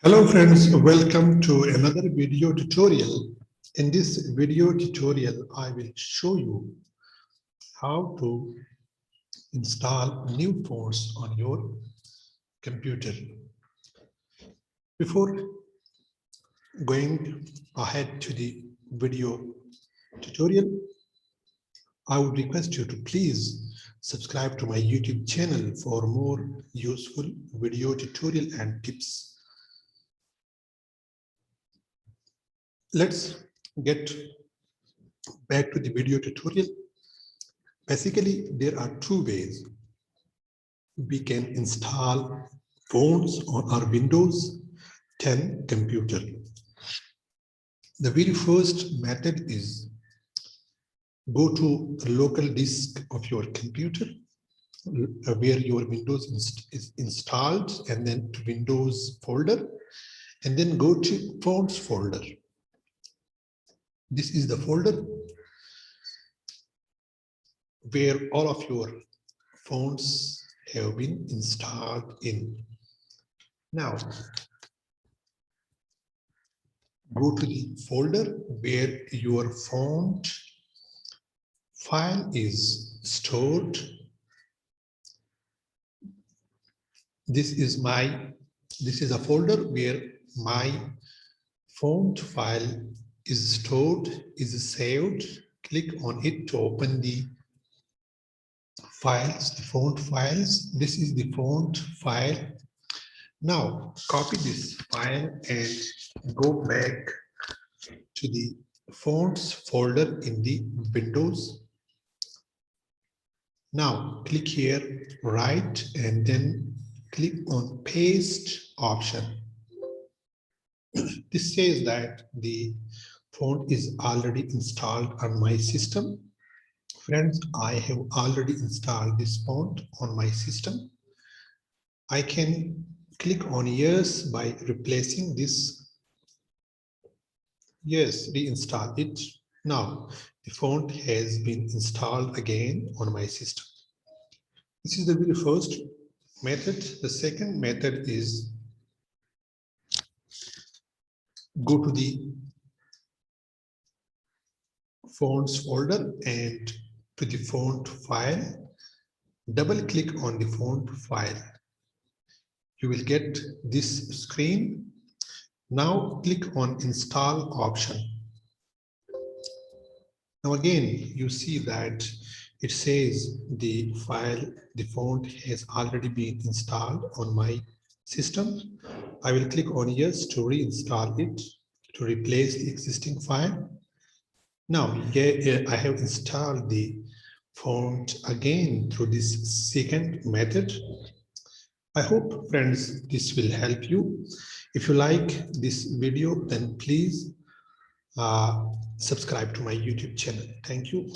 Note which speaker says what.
Speaker 1: Hello friends, welcome to another video tutorial. In this video tutorial, I will show you how to install new fonts on your computer. Before going ahead to the video tutorial, I would request you to please subscribe to my YouTube channel for more useful video tutorial and tips. Let's get back to the video tutorial. Basically, there are two ways we can install fonts on our Windows 10 computer. The very first method is go to the local disk of your computer where your Windows is installed, and then to Windows folder, and then go to fonts folder. This is the folder where all of your fonts have been installed in. Now, go to the folder where your font file is stored. This is a folder where my font file is stored, is saved. Click on it to open the files, the font files. This is the font file. Now copy this file and go back to the fonts folder in the Windows. Now click here, right, and then click on paste option. This says that the font is already installed on my system. Friends, I have already installed this font on my system. I can click on yes by replacing this. Yes, reinstall it. Now the font has been installed again on my system. This is the very first method. The second method is go to the fonts folder and to the font file, double click on the font file. You will get this screen. Now click on install option. Now again, you see that it says the file, the font has already been installed on my system. I will click on yes to reinstall it, to replace the existing file. Now here I have installed the font again through this second method. I hope, friends, this will help you. If you like this video, then please subscribe to my YouTube channel. Thank you.